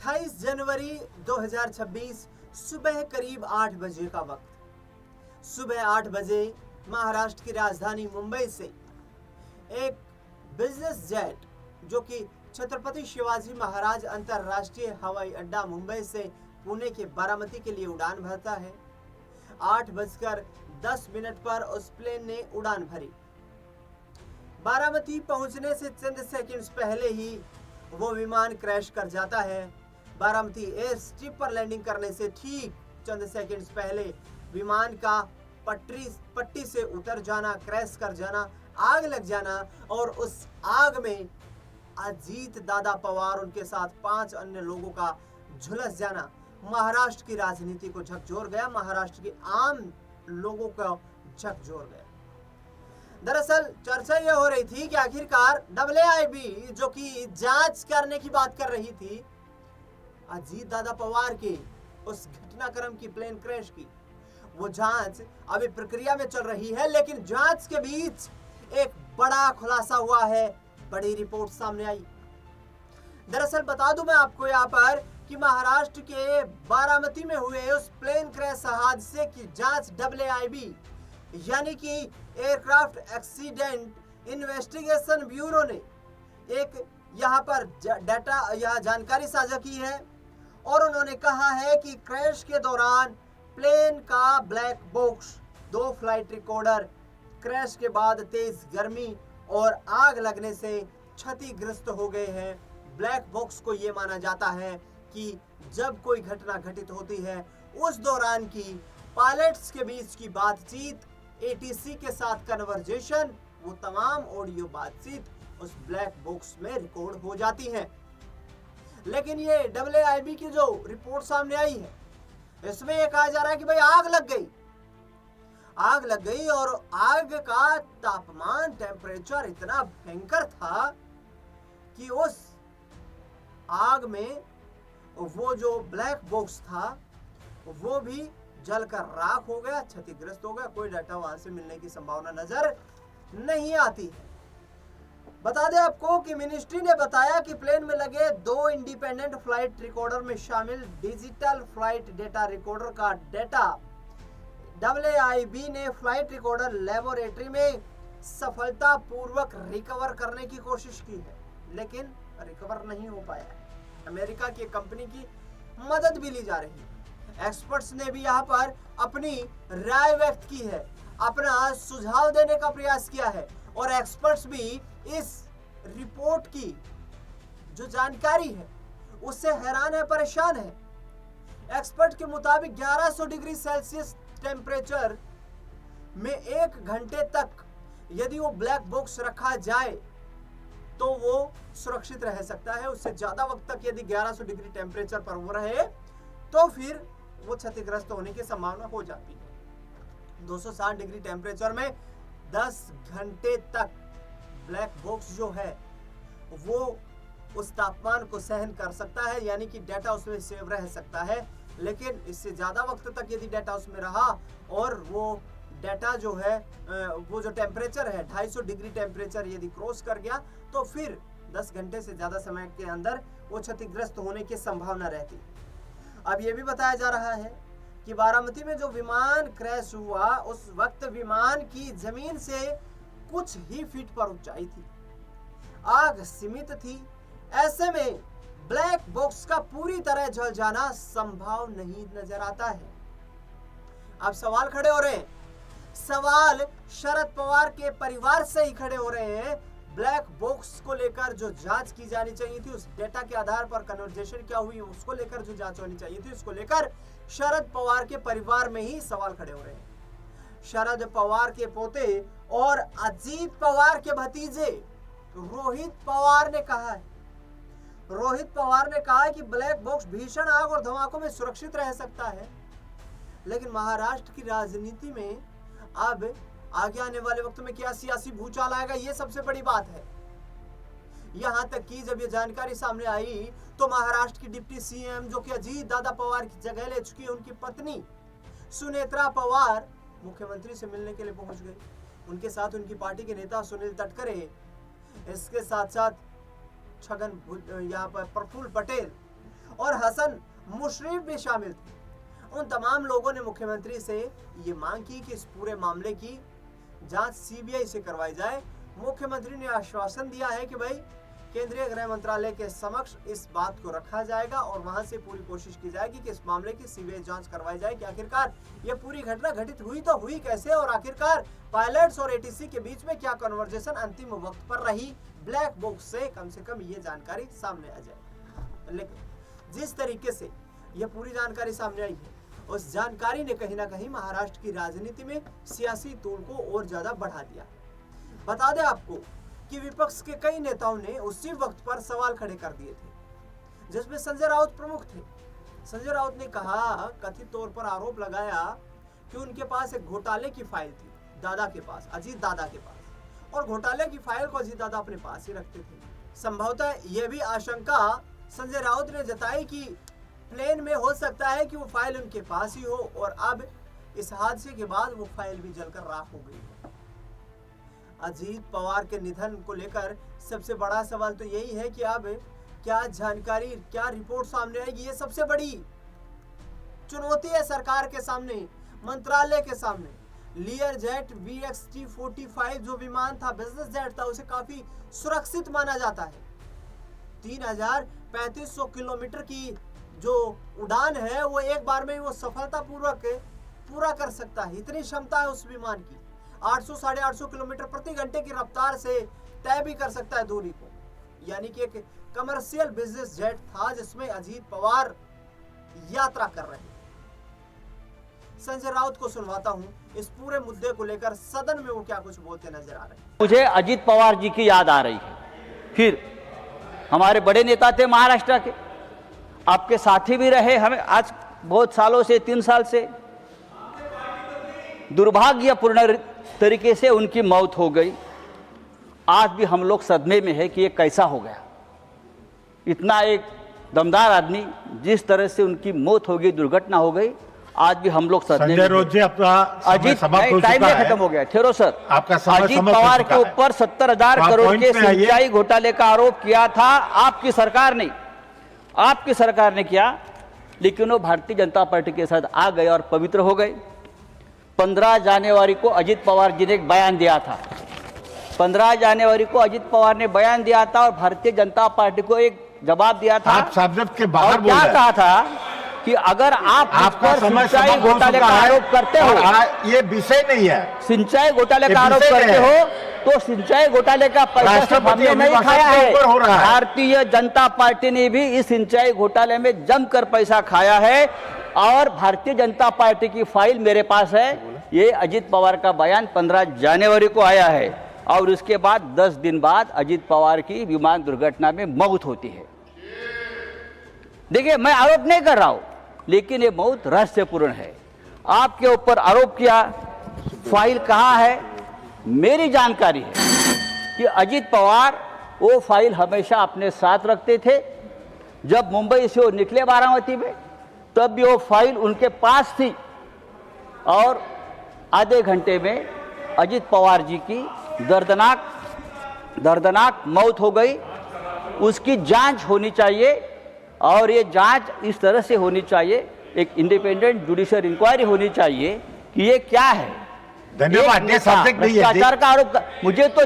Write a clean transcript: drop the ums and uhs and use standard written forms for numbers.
28 जनवरी 2026 सुबह करीब 8 बजे का वक्त। सुबह 8 बजे महाराष्ट्र की राजधानी मुंबई से एक बिजनेस जेट जो कि छत्रपति शिवाजी महाराज अंतरराष्ट्रीय हवाई अड्डा मुंबई से पुणे के बारामती के लिए उड़ान भरता है। 8:10 पर उस प्लेन ने उड़ान भरी। बारामती पहुंचने से चंद सेकंड्स पहले ही वो विमान क्रैश कर जाता है। बारामती एयर स्ट्रिप पर लैंडिंग करने से ठीक चंद सेकंड्स पहले विमान का पट्टी से उतर जाना, क्रैश कर जाना, आग लग जाना और उस आग में अजीत दादा पवार उनके साथ 5 अन्य लोगों का झुलस जाना महाराष्ट्र की राजनीति को झकझोर गया, महाराष्ट्र के आम लोगों को झकझोर गया। दरअसल चर्चा यह हो रही थी कि आखिरकार AAIB जो कि जांच करने की बात कर रही थी अजीत दादा पवार के उस घटनाक्रम की, प्लेन क्रैश की, वो जांच अभी प्रक्रिया में चल रही है। लेकिन जांच के बीच एक बड़ा खुलासा हुआ है, बड़ी रिपोर्ट सामने आई। दरअसल बता दूं मैं आपको यहाँ पर कि महाराष्ट्र के बारामती में हुए उस प्लेन क्रैश हादसे की जांच AAIB यानी कि एयरक्राफ्ट एक्सीडेंट इन्वेस्टिगेशन ब्यूरो ने एक यहाँ पर जानकारी साझा की है और उन्होंने कहा है कि क्रैश के दौरान प्लेन का black box, 2 flight recorder crash के बाद तेज गर्मी और आग लगने से क्षतिग्रस्त हो गए हैं। ब्लैक बॉक्स को ये माना जाता है कि जब कोई घटना घटित होती है उस दौरान की पायलट्स के बीच की बातचीत, ATC के साथ कन्वर्जेशन, वो तमाम ऑडियो बातचीत उस ब्लैक बॉक्स में रिकॉर्ड हो जाती हैं। लेकिन ये AAIB की जो रिपोर्ट सामने आई है इसमें ये कहा जा रहा है कि भाई आग लग गई और आग का तापमान, टेम्परेचर इतना भयंकर था कि उस आग में वो जो ब्लैक बॉक्स था वो भी जलकर राख हो गया, क्षतिग्रस्त हो गया। कोई डाटा वहां से मिलने की संभावना नजर नहीं आती है। बता दें आपको कि मिनिस्ट्री ने बताया कि प्लेन में लगे 2 इंडिपेंडेंट फ्लाइट रिकॉर्डर में शामिल डिजिटल फ्लाइट डेटा रिकॉर्डर का डेटा AAIB ने फ्लाइट रिकॉर्डर लेबोरेटरी में सफलतापूर्वक रिकवर करने की कोशिश की है, लेकिन रिकवर नहीं हो पाया है। अमेरिका की कंपनी की मदद भी ली जा रही है। एक्सपर्ट्स ने भी यहाँ पर अपनी राय व्यक्त की है, अपना सुझाव देने का प्रयास किया है और एक्सपर्ट्स भी इस रिपोर्ट की जो जानकारी है उससे हैरान है, परेशान है। एक्सपर्ट के मुताबिक 1100 डिग्री सेल्सियस टेम्परेचर में 1 घंटे तक यदि वो ब्लैक बॉक्स रखा जाए तो वो सुरक्षित रह सकता है। उससे ज्यादा वक्त तक यदि 1100 डिग्री टेम्परेचर पर वो रहे तो फिर वो क्षतिग्रस्त होने की संभावना हो जाती है। 260 डिग्री टेम्परेचर में 10 घंटे तक ब्लैक बॉक्स जो है वो उस तापमान को सहन कर सकता है, यानी कि डेटा उसमें सेव रह सकता है। लेकिन इससे ज्यादा वक्त तक यदि डेटा उसमें रहा और वो डेटा जो है वो जो टेम्परेचर है 250 डिग्री टेम्परेचर यदि क्रॉस कर गया तो फिर 10 घंटे से ज्यादा समय के अंदर वो क्षतिग्रस्त होने की संभावना रहती है। अब ये भी बताया जा रहा है कि बारामती में जो विमान क्रैश हुआ उस वक्त विमान की जमीन से कुछ ही फीट पर ऊंचाई थी, आग सीमित थी। ऐसे में ब्लैक बॉक्स का पूरी तरह जल जाना संभव नहीं नजर आता है। अब सवाल खड़े हो रहे हैं, सवाल शरद पवार के परिवार से ही खड़े हो रहे हैं। ब्लैक बॉक्स को लेकर जो जांच की जानी चाहिए थी, उस डेटा के आधार पर कन्वर्जेशन क्या हुई उसको लेकर जो जांच होनी चाहिए थी, उसको लेकर शरद पवार के परिवार में ही सवाल खड़े हो रहे हैं। शरद पवार के पोते और अजीत पवार के भतीजे रोहित पवार ने कहा है कि ब्लैक बॉक्स भीषण आग और धमाकों में सुरक्षित रह सकता है, लेकिन महाराष्ट्र की राजनीति में अब आगे आने वाले वक्त में क्या सियासी भूचाल आएगा, ये सबसे बड़ी बात है। यहां तक कि जब ये जानकारी सामने आई तो महाराष्ट्र की डिप्टी CM जो कि अजीत दादा पवार की जगह ले चुकी है, उनकी पत्नी सुनेत्रा पवार मुख्यमंत्री से मिलने के लिए पहुंच गई। उनके साथ उनकी पार्टी के नेता सुनील तटकरे, इसके साथ साथ छगन यहाँ पर प्रफुल्ल पटेल और हसन मुशर्रफ भी शामिल थे। उन तमाम लोगों ने मुख्यमंत्री से ये मांग की कि इस पूरे मामले की जांच सीबीआई से करवाई जाए। मुख्यमंत्री ने आश्वासन दिया है कि भाई केंद्रीय गृह मंत्रालय के समक्ष इस बात को रखा जाएगा और वहां से पूरी कोशिश की जाएगी कि इस मामले की सीबीआई जांच करवाई जाए कि आखिरकार ये पूरी घटना घटित हुई तो हुई कैसे, और आखिरकार पायलट्स और एटीसी के बीच में क्या कन्वर्सेशन अंतिम वक्त पर रही। ब्लैक बॉक्स से कम ये जानकारी सामने आ जाए। लेकिन जिस तरीके से यह पूरी जानकारी सामने आई है, उस जानकारी ने कहीं ना कहीं महाराष्ट्र की राजनीति में सियासी तूल को और ज्यादा बढ़ा दिया। बता दें आपको कि विपक्ष के कई नेताओं ने उसी वक्त पर सवाल खड़े कर दिए थे, जिसमें संजय राउत प्रमुख थे। संजय राउत ने कहा, कथित तौर पर आरोप लगाया कि उनके पास एक घोटाले की फाइल थी दादा के पास, अजीत दादा के पास, और घोटाले की फाइल को अजीत दादा अपने पास ही रखते थे। संभवतः यह भी आशंका संजय राउत ने जताई कि प्लेन में हो सकता है कि वो फाइल उनके पास ही हो, और अब इस हादसे के बाद वो फाइल भी जलकर राख हो गई है। अजीत पवार के निधन को लेकर सबसे बड़ा सवाल तो यही है कि अब क्या जानकारी, क्या रिपोर्ट सामने आएगी। ये सबसे बड़ी चुनौती है सरकार के सामने, मंत्रालय के सामने। लियर जेट VXT-45 जो विमान था, बिजनेस जेट था, उसे काफी सुरक्षित माना जाता है। 3500 किलोमीटर की जो उड़ान है वो एक बार में वो सफलतापूर्वक पूरा कर सकता है, इतनी क्षमता है उस विमान की। 800-850 किलोमीटर प्रति घंटे की रफ्तार से तय भी कर सकता है दूरी को। यानी कि एक कमर्शियल बिजनेस जेट था जिसमें अजीत पवार यात्रा कर रहे हैं। संजय राउत को सुनवाता हूं इस पूरे मुद्दे को लेकर सदन में वो क्या कुछ बोलते नजर आ रहे हैं। मुझे अजीत पवार जी की याद आ रही है। फिर हमारे बड़े नेता थे महाराष्ट्र के, आपके साथी भी रहे, हमें आज बहुत सालों से, 3 साल से। दुर्भाग्यपूर्ण तरीके से उनकी मौत हो गई। आज भी हम लोग सदमे में है कि ये कैसा हो गया। इतना एक दमदार आदमी, जिस तरह से उनकी मौत हो गई, दुर्घटना हो गई, आज भी हम लोग सदमे में। अजीत, टाइम खत्म हो गया, ठहरो सर। अजीत पवार के ऊपर 70,000 करोड़ के सिंचाई घोटाले का आरोप किया था आपकी सरकार ने, आपकी सरकार ने किया, लेकिन वो भारतीय जनता पार्टी के साथ आ गए और पवित्र हो गए। 15 जनवरी को अजीत पवार जी ने एक बयान दिया था। 15 जनवरी को अजीत पवार ने बयान दिया था और भारतीय जनता पार्टी को एक जवाब दिया था। आप सब्जेक्ट के बाहर और क्या कहा था कि अगर आप सिंचाई घोटाले का आरोप करते हो, ये विषय नहीं है, सिंचाई घोटाले का आरोप करते हो तो सिंचाई घोटाले का पैसा हमने नहीं खाया है। भारतीय जनता पार्टी ने भी इस सिंचाई घोटाले में जमकर पैसा खाया है और भारतीय जनता पार्टी की फाइल मेरे पास है। ये अजीत पवार का बयान 15 जनवरी को आया है और उसके बाद 10 दिन बाद अजीत पवार की विमान दुर्घटना में मौत होती है। देखिए, मैं आरोप नहीं कर रहा हूं, लेकिन ये मौत रहस्यपूर्ण है। आपके ऊपर आरोप किया, फाइल कहां है? मेरी जानकारी है कि अजीत पवार वो फाइल हमेशा अपने साथ रखते थे। जब मुंबई से वो निकले बारामती में, तब भी वो फाइल उनके पास थी और आधे घंटे में अजीत पवार जी की दर्दनाक मौत हो गई। उसकी जांच होनी चाहिए और ये जांच इस तरह से होनी चाहिए, एक इंडिपेंडेंट जुडिशियल इंक्वायरी होनी चाहिए कि ये क्या है। धन्यवाद। भ्रष्टाचार का आरोप, मुझे तो